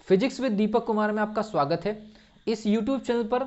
Physics with Deepak Kumar में आपका स्वागत है। इस यूट्यूब चैनल पर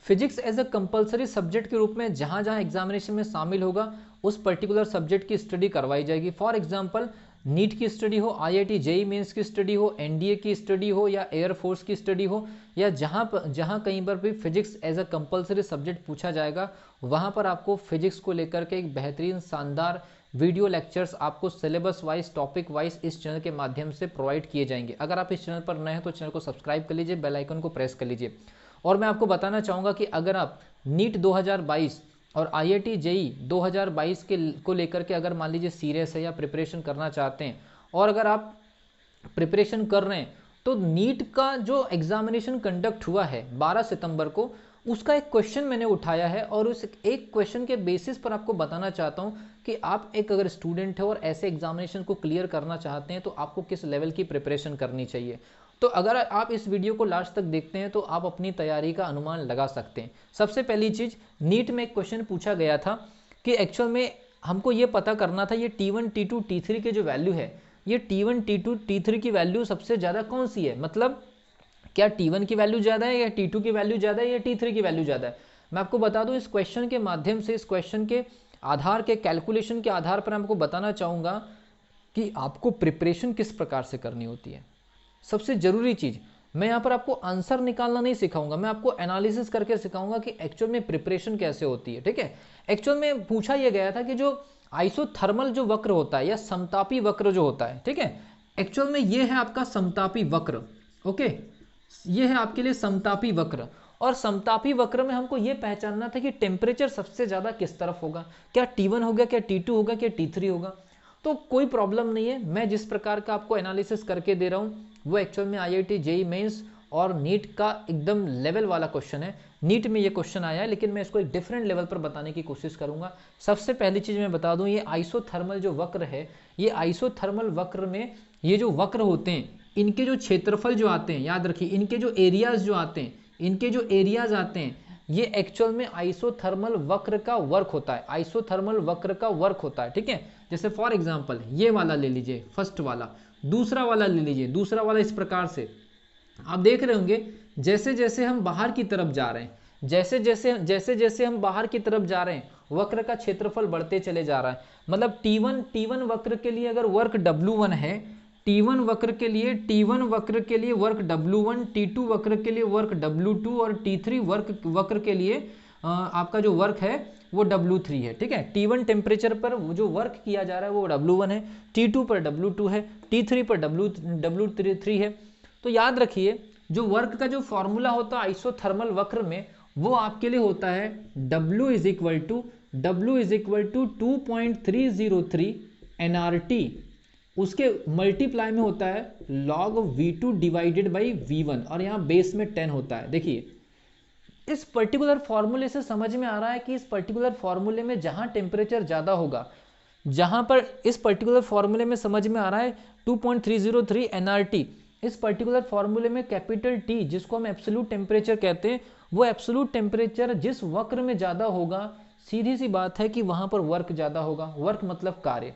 physics as a compulsory subject के रूप में जहाँ जहाँ एग्जामिनेशन में शामिल होगा उस पर्टिकुलर सब्जेक्ट की स्टडी करवाई जाएगी। फॉर एग्जांपल नीट की स्टडी हो, आईआईटी जेईई मेंस की स्टडी हो, एनडीए की स्टडी हो या एयरफोर्स की स्टडी हो, या जहाँ कहीं पर भी physics as a compulsory subject पूछा जाएगा वहाँ पर आपको फिजिक्स को लेकर के एक बेहतरीन शानदार वीडियो लेक्चर्स आपको सिलेबस वाइज टॉपिक वाइज इस चैनल के माध्यम से प्रोवाइड किए जाएंगे। अगर आप इस चैनल पर नए हैं तो चैनल को सब्सक्राइब कर लीजिए, बेल आइकन को प्रेस कर लीजिए। और मैं आपको बताना चाहूँगा कि अगर आप नीट 2022 और आईआईटी जेईई 2022 को लेकर के अगर मान लीजिए सीरियस है या प्रिपरेशन करना चाहते हैं, और अगर आप प्रिपरेशन कर रहे हैं तो नीट का जो एग्जामिनेशन कंडक्ट हुआ है 12 सितंबर को, उसका एक क्वेश्चन मैंने उठाया है और उस एक क्वेश्चन के बेसिस पर आपको बताना चाहता हूं कि आप एक अगर स्टूडेंट है और ऐसे एग्जामिनेशन को क्लियर करना चाहते हैं तो आपको किस लेवल की प्रिपरेशन करनी चाहिए। तो अगर आप इस वीडियो को लास्ट तक देखते हैं तो आप अपनी तैयारी का अनुमान लगा सकते हैं। सबसे पहली चीज, नीट में एक क्वेश्चन पूछा गया था कि एक्चुअल में हमको ये पता करना था ये T1 T2 T3 के जो वैल्यू है, ये T1 T2 T3 की वैल्यू सबसे ज़्यादा कौन सी है, मतलब क्या T1 की वैल्यू ज़्यादा है या T2 की वैल्यू ज़्यादा है या T3 की वैल्यू ज़्यादा है। मैं आपको बता दूं इस क्वेश्चन के माध्यम से, इस क्वेश्चन के आधार के कैलकुलेशन के आधार पर आपको बताना चाहूँगा कि आपको प्रिपरेशन किस प्रकार से करनी होती है। सबसे ज़रूरी चीज़, मैं यहाँ पर आपको आंसर निकालना नहीं सिखाऊंगा, मैं आपको एनालिसिस करके सिखाऊंगा कि एक्चुअल में प्रिपरेशन कैसे होती है। ठीक है, एक्चुअल में पूछा यह गया था कि जो आइसोथर्मल जो वक्र होता है या समतापी वक्र जो होता है, ठीक है, एक्चुअल में ये है आपका समतापी वक्र। ओके, ये है आपके लिए समतापी वक्र। और समतापी वक्र में हमको ये पहचानना था कि टेम्परेचर सबसे ज्यादा किस तरफ होगा, क्या T1 होगा, क्या T2 होगा, क्या T3 होगा। तो कोई प्रॉब्लम नहीं है, मैं जिस प्रकार का आपको एनालिसिस करके दे रहा हूँ वो एक्चुअल में आईआईटी जेईई मेंस और नीट का एकदम लेवल वाला क्वेश्चन है। नीट में ये क्वेश्चन आया है लेकिन मैं इसको एक डिफरेंट लेवल पर बताने की कोशिश करूंगा। सबसे पहली चीज मैं बता दूं, ये आइसोथर्मल जो वक्र है, ये आइसोथर्मल वक्र में ये जो वक्र होते हैं इनके जो क्षेत्रफल जो आते हैं, याद रखिए इनके जो एरियाज जो आते हैं, इनके जो एरियाज आते हैं ये एक्चुअल में आइसोथर्मल वक्र का वर्क होता है, आइसोथर्मल वक्र का वर्क होता है। ठीक है, जैसे फॉर एग्जांपल ये वाला ले लीजिए फर्स्ट वाला, दूसरा वाला ले लीजिए, दूसरा वाला इस प्रकार से आप देख रहे होंगे जैसे जैसे हम बाहर की तरफ जा रहे हैं, जैसे जैसे हम बाहर की तरफ जा रहे हैं वक्र का क्षेत्रफल बढ़ते चले जा रहा है। मतलब T1 वक्र के लिए अगर वर्क W1 है, T1 वक्र के लिए वर्क W1, T2 वक्र के लिए वर्क W2 और T3 वक्र के लिए आपका जो वर्क है वो W3 है। ठीक है, T1 टेम्परेचर पर जो वर्क किया जा रहा है वो W1 है, T2 पर W2 है, T3 पर W3 है। तो याद रखिए जो वर्क का जो फॉर्मूला होता है आइसोथर्मल वक्र में वो आपके लिए होता है W is equal to 2.303 nRT, उसके मल्टीप्लाई में होता है log V2 divided by V1 और यहाँ बेस में 10 होता है। देखिए इस पर्टिकुलर फॉर्मूले से समझ में आ रहा है कि इस पर्टिकुलर फॉर्मूले में जहां टेम्परेचर ज्यादा होगा, जहां पर इस पर्टिकुलर फॉर्मूले में समझ में आ रहा है 2.303 nRT, इस पर्टिकुलर फॉर्मूले में कैपिटल T जिसको हम एब्सोल्यूट टेम्परेचर कहते हैं, वो एब्सोल्यूट टेम्परेचर जिस वक्र में ज्यादा होगा, सीधी सी बात है कि वहां पर वर्क ज्यादा होगा। वर्क मतलब कार्य,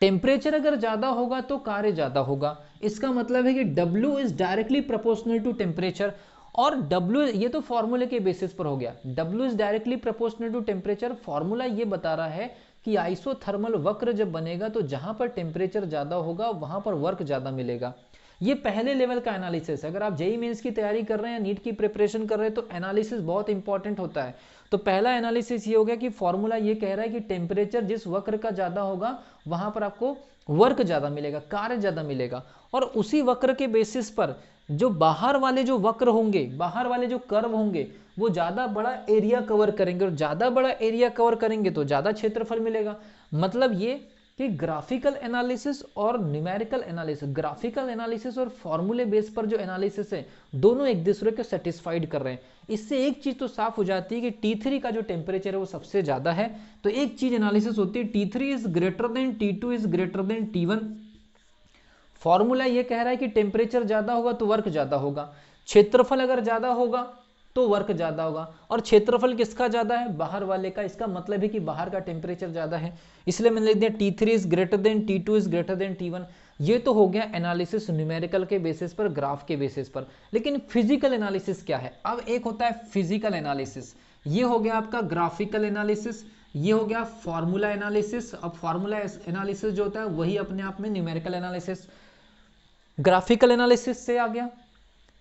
टेम्परेचर अगर ज्यादा होगा तो कार्य ज्यादा होगा। इसका मतलब है कि W is directly proportional to temperature, और W ये तो फॉर्मूले के बेसिस पर हो गया, W is directly proportional to temperature. Formula ये बता रहा है कि आइसोथर्मल वक्र जब बनेगा तो जहां पर टेम्परेचर ज्यादा होगा वहां पर वर्क ज्यादा मिलेगा। ये पहले लेवल का एनालिसिस है। अगर आप जेईई मेंस की तैयारी कर रहे हैं, नीट की प्रिपरेशन कर रहे हैं तो एनालिसिस बहुत इंपॉर्टेंट होता है। तो पहला एनालिसिस ये हो गया कि फॉर्मूला ये कह रहा है कि टेम्परेचर जिस वक्र का ज्यादा होगा वहां पर आपको वर्क ज्यादा मिलेगा, कार्य ज्यादा मिलेगा। और उसी वक्र के बेसिस पर जो बाहर वाले जो वक्र होंगे, बाहर वाले जो कर्व होंगे वो ज्यादा बड़ा एरिया कवर करेंगे, और ज्यादा बड़ा एरिया कवर करेंगे तो ज्यादा क्षेत्रफल मिलेगा। मतलब ये कि ग्राफिकल एनालिसिस और न्यूमेरिकल एनालिसिस, ग्राफिकल एनालिसिस और फॉर्मूले बेस पर जो एनालिसिस है दोनों एक दूसरे को सेटिस्फाइड कर रहे हैं। इससे एक चीज तो साफ हो जाती है कि T3 का जो टेम्परेचर है वो सबसे ज्यादा है। तो एक चीज एनालिसिस होती है T3 is greater than T2 is greater than T1। Formula ये कह रहा है कि टेम्परेचर ज्यादा होगा तो वर्क ज्यादा होगा, क्षेत्रफल अगर ज्यादा होगा तो वर्क ज्यादा होगा। और क्षेत्रफल किसका ज्यादा है, बाहर वाले का। इसका मतलब है कि बाहर का टेम्परेचर ज्यादा है, इसलिए मैंने लिख दिया T3 is greater than T2 is greater than T1। ये तो हो गया एनालिसिस न्यूमेरिकल के बेसिस पर, ग्राफ के बेसिस पर। लेकिन फिजिकल एनालिसिस क्या है? अब एक होता है फिजिकल एनालिसिस, ये हो गया आपका ग्राफिकल एनालिसिस, ये हो गया फॉर्मूला एनालिसिस। अब फॉर्मूला एनालिसिस जो होता है वही अपने आप में न्यूमेरिकल एनालिसिस, ग्राफिकल एनालिसिस से आ गया,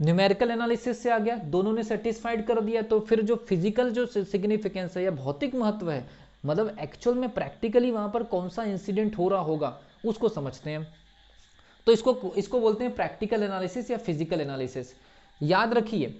न्यूमेरिकल एनालिसिस से आ गया, दोनों ने सेटिस्फाइड कर दिया। तो फिर जो फिजिकल जो सिग्निफिकेंस है या भौतिक महत्व है, मतलब एक्चुअल में प्रैक्टिकली वहां पर कौन सा इंसिडेंट हो रहा होगा, उसको समझते हैं। तो इसको बोलते हैं प्रैक्टिकल एनालिसिस या फिजिकल एनालिसिस। याद रखिए,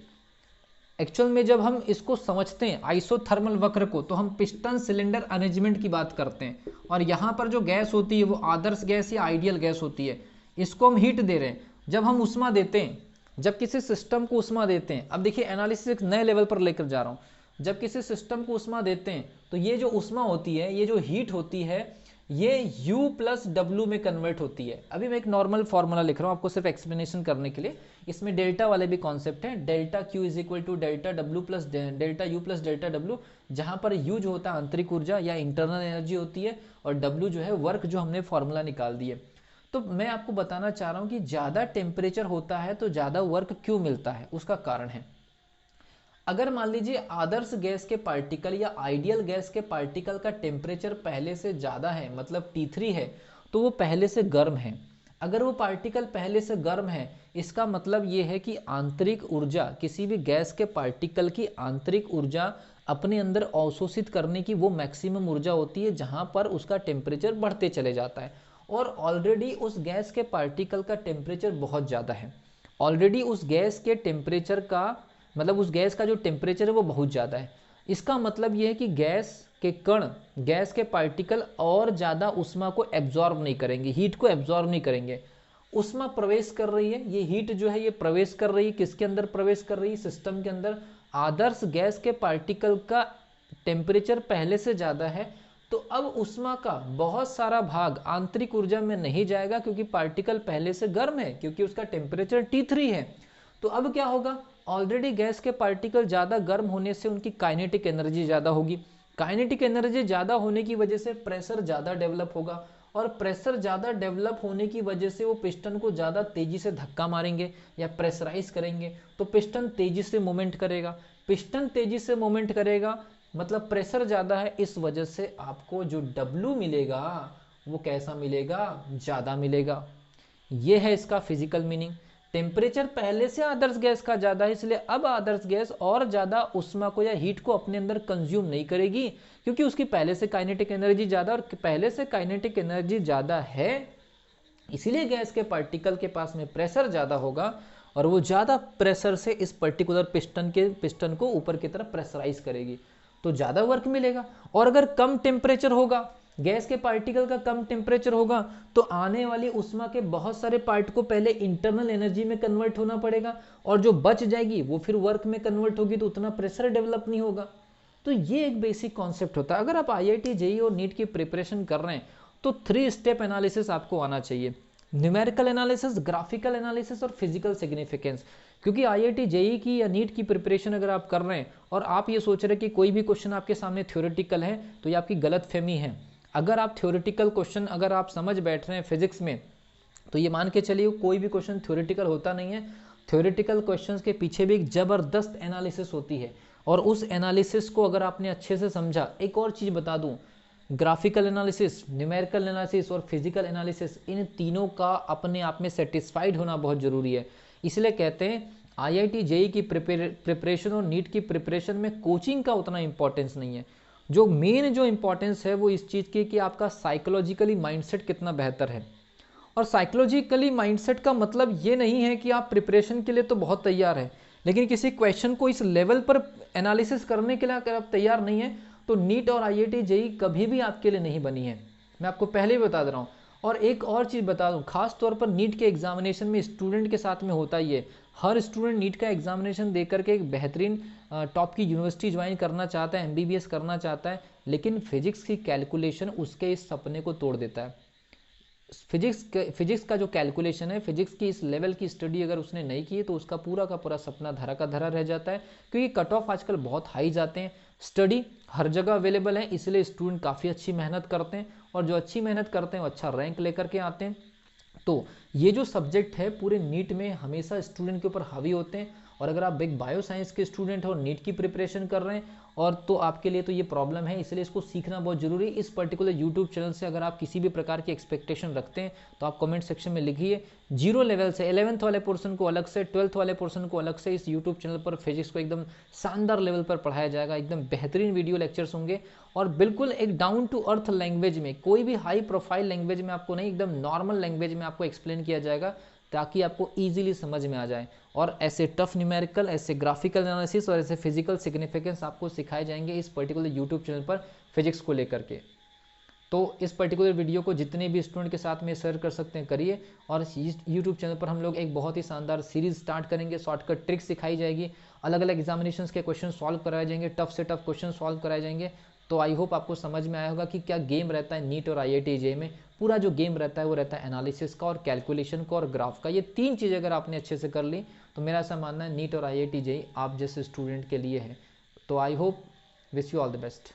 एक्चुअल में जब हम इसको समझते हैं आइसोथर्मल वक्र को, तो हम पिस्टन सिलेंडर अरेंजमेंट की बात करते हैं, और यहाँ पर जो गैस होती है वो आदर्श गैस या आइडियल गैस होती है। इसको हम हीट दे रहे हैं। जब हम उष्मा देते हैं, जब किसी सिस्टम को उष्मा देते हैं, अब देखिए एनालिसिस एक नए लेवल पर लेकर जा रहा हूँ। जब किसी सिस्टम को उष्मा देते हैं तो ये जो उष्मा होती है, ये जो हीट होती है, ये U प्लस W में कन्वर्ट होती है। अभी मैं एक नॉर्मल फॉर्मूला लिख रहा हूँ आपको सिर्फ एक्सप्लेनेशन करने के लिए। इसमें डेल्टा वाले भी कॉन्सेप्ट है, delta Q is equal to delta W plus delta U plus delta W, जहाँ पर U जो होता है आंतरिक ऊर्जा या इंटरनल एनर्जी होती है, और W जो है वर्क, जो हमने फॉर्मूला निकाल दिए। तो मैं आपको बताना चाह रहा हूँ कि ज़्यादा टेम्परेचर होता है तो ज़्यादा वर्क क्यों मिलता है, उसका कारण है। अगर मान लीजिए आदर्श गैस के पार्टिकल या आइडियल गैस के पार्टिकल का टेम्परेचर पहले से ज़्यादा है, मतलब T3 है, तो वो पहले से गर्म है। अगर वो पार्टिकल पहले से गर्म है, इसका मतलब ये है कि आंतरिक ऊर्जा, किसी भी गैस के पार्टिकल की आंतरिक ऊर्जा अपने अंदर अवशोषित करने की वो मैक्सिमम ऊर्जा होती है जहाँ पर उसका टेम्परेचर बढ़ते चले जाता है। और ऑलरेडी उस गैस के पार्टिकल का टेम्परेचर बहुत ज़्यादा है, ऑलरेडी उस गैस के टेम्परेचर का, मतलब उस गैस का जो टेम्परेचर है वो बहुत ज़्यादा है। इसका मतलब ये है कि गैस के कण, गैस के पार्टिकल और ज़्यादा उष्मा को एब्जॉर्ब नहीं करेंगे, हीट को एब्जॉर्ब नहीं करेंगे। उष्मा प्रवेश कर रही है, ये हीट जो है ये प्रवेश कर रही है, किसके अंदर प्रवेश कर रही है? सिस्टम के अंदर। आदर्श गैस के पार्टिकल का टेम्परेचर पहले से ज़्यादा है, तो अब उष्मा का बहुत सारा भाग आंतरिक ऊर्जा में नहीं जाएगा, क्योंकि पार्टिकल पहले से गर्म है, क्योंकि उसका टेम्परेचर T3 है। तो अब क्या होगा? ऑलरेडी गैस के पार्टिकल ज़्यादा गर्म होने से उनकी काइनेटिक एनर्जी ज़्यादा होगी। काइनेटिक एनर्जी ज़्यादा होने की वजह से प्रेशर ज़्यादा डेवलप होगा, और प्रेशर ज़्यादा डेवलप होने की वजह से वो पिस्टन को ज़्यादा तेज़ी से धक्का मारेंगे या प्रेशराइज करेंगे, तो पिस्टन तेज़ी से मूवमेंट करेगा। पिस्टन तेज़ी से मूवमेंट करेगा मतलब प्रेशर ज़्यादा है, इस वजह से आपको जो W मिलेगा वो कैसा मिलेगा? ज़्यादा मिलेगा। ये है इसका फिजिकल मीनिंग। टेम्परेचर पहले से आदर्श गैस का ज़्यादा है, इसलिए अब आदर्श गैस और ज़्यादा उष्मा को या हीट को अपने अंदर कंज्यूम नहीं करेगी, क्योंकि उसकी पहले से काइनेटिक एनर्जी ज़्यादा, और पहले से काइनेटिक एनर्जी ज़्यादा है, इसीलिए गैस के पार्टिकल के पास में प्रेशर ज़्यादा होगा, और वो ज़्यादा प्रेशर से इस पर्टिकुलर पिस्टन को ऊपर की तरफ प्रेशराइज करेगी, तो ज़्यादा वर्क मिलेगा। और अगर कम टेम्परेचर होगा, गैस के पार्टिकल का कम टेम्परेचर होगा, तो आने वाली उष्मा के बहुत सारे पार्ट को पहले इंटरनल एनर्जी में कन्वर्ट होना पड़ेगा, और जो बच जाएगी वो फिर वर्क में कन्वर्ट होगी, तो उतना प्रेशर डेवलप नहीं होगा। तो ये एक बेसिक कॉन्सेप्ट होता है। अगर आप IIT JEE और नीट की प्रिपरेशन कर रहे हैं तो 3 स्टेप एनालिसिस आपको आना चाहिए, न्यूमेरिकल एनालिसिस, ग्राफिकल एनालिसिस और फिजिकल सिग्निफिकेंस। क्योंकि IIT JEE की या नीट की प्रिपरेशन अगर आप कर रहे हैं और आप ये सोच रहे हैं कि कोई भी क्वेश्चन आपके सामने थ्योरेटिकल है, तो ये आपकी गलत फहमी है। अगर आप थ्योरेटिकल क्वेश्चन अगर आप समझ बैठ रहे हैं फिजिक्स में, तो ये मान के चलिए कोई भी क्वेश्चन थ्योरेटिकल होता नहीं है। थ्योरेटिकल क्वेश्चंस के पीछे भी एक जबरदस्त एनालिसिस होती है, और उस एनालिसिस को अगर आपने अच्छे से समझा, एक और चीज़ बता दूं, ग्राफिकल एनालिसिस, न्यूमेरिकल एनालिसिस और फिजिकल एनालिसिस, इन तीनों का अपने आप में सेटिस्फाइड होना बहुत ज़रूरी है। इसलिए कहते हैं IIT JEE की प्रिपरेशन और नीट की प्रिपरेशन में कोचिंग का उतना इंपॉर्टेंस नहीं है। जो मेन जो इंपॉर्टेंस है वो इस चीज़ की कि आपका साइकोलॉजिकली माइंडसेट कितना बेहतर है। और साइकोलॉजिकली माइंडसेट का मतलब ये नहीं है कि आप प्रिपरेशन के लिए तो बहुत तैयार है, लेकिन किसी क्वेश्चन को इस लेवल पर एनालिसिस करने के लिए अगर आप तैयार नहीं है, तो नीट और IIT JEE कभी भी आपके लिए नहीं बनी है। मैं आपको पहले ही बता दे रहा हूँ। और एक और चीज़ बता दूँ, खास तौर पर नीट के एग्जामिनेशन में स्टूडेंट के साथ में होता ही है। हर स्टूडेंट नीट का एग्जामिनेशन दे करके एक बेहतरीन टॉप की यूनिवर्सिटी ज्वाइन करना चाहता है, MBBS करना चाहता है, लेकिन फिजिक्स की कैलकुलेशन उसके इस सपने को तोड़ देता है। फिजिक्स का जो कैलकुलेशन है, फिजिक्स की इस लेवल की स्टडी अगर उसने नहीं की है, तो उसका पूरा का पूरा सपना धरा का धरा रह जाता है। क्योंकि कट ऑफ आजकल बहुत हाई जाते हैं, स्टडी हर जगह अवेलेबल है, इसलिए स्टूडेंट काफ़ी अच्छी मेहनत करते हैं, और जो अच्छी मेहनत करते हैं वो अच्छा रैंक लेकर के आते हैं। तो ये जो सब्जेक्ट है पूरे नीट में हमेशा स्टूडेंट के ऊपर हावी होते हैं, और अगर आप एक बायो साइंस के स्टूडेंट हो और नीट की प्रिपरेशन कर रहे हैं और तो आपके लिए तो ये प्रॉब्लम है, इसलिए इसको सीखना बहुत जरूरी है। इस पर्टिकुलर यूट्यूब चैनल से अगर आप किसी भी प्रकार की एक्सपेक्टेशन रखते हैं तो आप कमेंट सेक्शन में लिखिए। जीरो लेवल से 11th वाले पोर्शन को अलग से, 12th वाले पोर्शन को अलग से इस यूट्यूब चैनल पर फिजिक्स को एकदम शानदार लेवल पर पढ़ाया जाएगा। एकदम बेहतरीन वीडियो लेक्चर्स होंगे और बिल्कुल एक डाउन टू अर्थ लैंग्वेज में, कोई भी हाई प्रोफाइल लैंग्वेज में आपको नहीं, एकदम नॉर्मल लैंग्वेज में आपको एक्सप्लेन किया जाएगा ताकि आपको ईजिली समझ में आ जाए। और ऐसे टफ न्यूमेरिकल, ऐसे ग्राफिकल एनालिसिस और ऐसे फिजिकल सिग्निफिकेंस आपको सिखाए जाएंगे इस पर्टिकुलर यूट्यूब चैनल पर फिजिक्स को लेकर के। तो इस पर्टिकुलर वीडियो को जितने भी स्टूडेंट के साथ में शेयर कर सकते हैं करिए। और इस यूट्यूब चैनल पर हम लोग एक बहुत ही शानदार सीरीज स्टार्ट करेंगे, शॉर्टकट ट्रिक्स सिखाई जाएगी, अलग अलग एग्जामिनेशन के क्वेश्चन सॉल्व कराए जाएंगे, टफ से टफ क्वेश्चन सॉल्व कराए जाएंगे। तो आई होप आपको समझ में आया होगा कि क्या गेम रहता है नीट और IIT JEE में। पूरा जो गेम रहता है वो रहता है एनालिसिस का और कैलकुलेशन का और ग्राफ का। ये तीन चीज़ अगर आपने अच्छे से कर ली तो मेरा ऐसा मानना है नीट और IIT JEE आप जैसे स्टूडेंट के लिए है। तो I hope, wish you all the best.